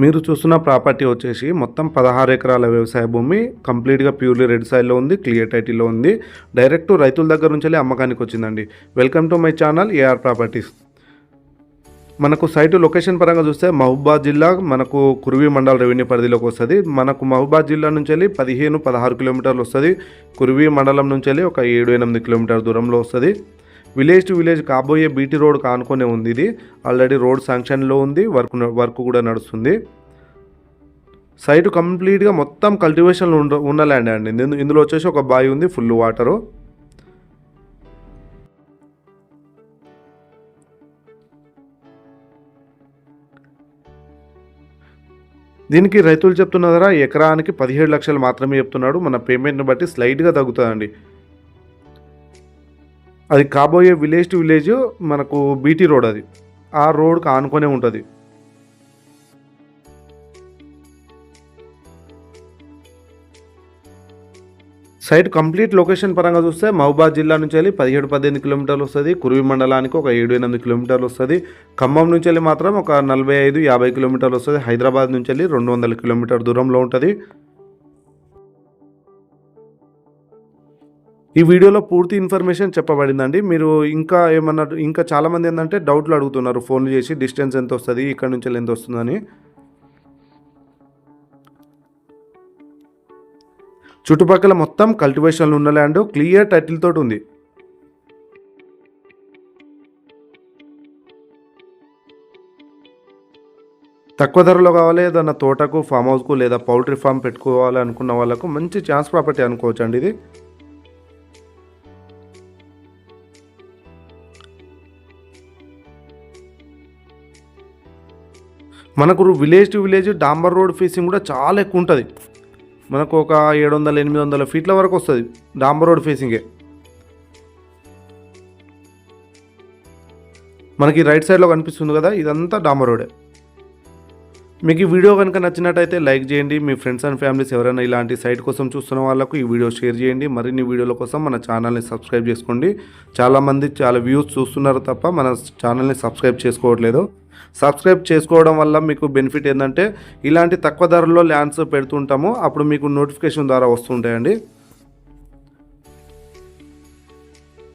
మీరు చూస్తున్న ప్రాపర్టీ వచ్చేసి మొత్తం 16 ఎకరాల వ్యవసాయ భూమి కంప్లీట్గా ప్యూర్లీ రెడ్ సాయిల్లో ఉంది, క్లియర్ టైటిల్లో ఉంది. డైరెక్ట్ రైతుల దగ్గర నుంచి అమ్మకానికి వచ్చిందండి. Welcome to my channel AR properties. మనకు సైటు లొకేషన్ పరంగా చూస్తే మహబూబాద్ జిల్లా మనకు కురువి మండల రెవెన్యూ పరిధిలోకి వస్తుంది. మనకు మహబూబాద్ జిల్లా నుంచి వెళ్ళి 15-16 కిలోమీటర్లు వస్తుంది. కురువి మండలం నుంచి వెళ్ళి ఒక 7-8 కిలోమీటర్ల దూరంలో వస్తుంది. విలేజ్ టు విలేజ్ కాబోయే బీటీ రోడ్ కానుకొనే ఉంది. ఇది ఆల్రెడీ రోడ్ శాంక్షన్లో ఉంది, వర్క్ కూడా నడుస్తుంది. సైటు కంప్లీట్గా మొత్తం కల్టివేషన్లో ఉన్న ల్యాండ్ అండి. ఇందులో వచ్చేసి ఒక బావి ఉంది, ఫుల్ వాటరు. దీనికి రైతులు చెప్తున్న ధర ఎకరానికి 17 లక్షలు మాత్రమే చెప్తున్నాడు. మన పేమెంట్ని బట్టి స్లైట్గా తగ్గుతుందండి. అది కాబోయే విలేజ్ టు విలేజ్ మనకు బీటీ రోడ్, అది ఆ రోడ్కి ఆనుకొనే ఉంటుంది. సైట్ కంప్లీట్ లొకేషన్ పరంగా చూస్తే మహబూబాద్ జిల్లా నుంచి వెళ్ళి 17-18 కిలోమీటర్లు వస్తుంది. కురువి మండలానికి ఒక 7-8 కిలోమీటర్లు వస్తుంది. ఖమ్మం నుంచి వెళ్ళి మాత్రం ఒక 45-50 కిలోమీటర్లు వస్తుంది. హైదరాబాద్ నుంచి వెళ్ళి 200 కిలోమీటర్ దూరంలో ఉంటుంది. ఈ వీడియోలో పూర్తి ఇన్ఫర్మేషన్ చెప్పబడిందండి. మీరు ఇంకా చాలామంది ఏంటంటే డౌట్లు అడుగుతున్నారు ఫోన్లు చేసి, డిస్టెన్స్ ఎంత వస్తుంది, ఇక్కడ నుంచి ఎంత వస్తుందని. చుట్టుపక్కల మొత్తం కల్టివేషన్లు ఉన్న ల్యాండ్, క్లియర్ టైటిల్ తోటి ఉంది. తక్కువ ధరలో కావాలి, ఏదన్నా తోటకు, ఫామ్ హౌస్కు లేదా పౌల్ట్రీ ఫామ్ పెట్టుకోవాలి అనుకున్న వాళ్ళకు మంచి ఛాన్స్ ప్రాపర్టీ అనుకోవచ్చు అండి ఇది. మనకు విలేజ్ టు విలేజ్ డాంబర్ రోడ్ ఫేసింగ్ కూడా చాలా ఎక్కువ ఉంటుంది. మనకు ఒక 700-800 ఫీట్ల వరకు వస్తుంది డాంబర్ రోడ్ ఫేసింగే. మనకి రైట్ సైడ్లో కనిపిస్తుంది కదా, ఇదంతా డాంబర్ రోడే. మీకు ఈ వీడియో కనుక నచ్చినట్టయితే లైక్ చేయండి. మీ ఫ్రెండ్స్ అండ్ ఫ్యామిలీస్ ఎవరైనా ఇలాంటి సైట్ కోసం చూస్తున్న వాళ్ళకు ఈ వీడియో షేర్ చేయండి. మరిన్ని వీడియోల కోసం మన ఛానల్ని సబ్స్క్రైబ్ చేసుకోండి. చాలామంది చాలా వ్యూస్ చూస్తున్నారు తప్ప మన ఛానల్ని సబ్స్క్రైబ్ చేసుకోవట్లేదు. సబ్స్క్రైబ్ చేసుకోవడం వల్ల మీకు బెనిఫిట్ ఏంటంటే ఇలాంటి తక్కువ ధరలో ల్యాండ్స్ పెడుతుంటాము, అప్పుడు మీకు నోటిఫికేషన్ ద్వారా వస్తుంటాయండి.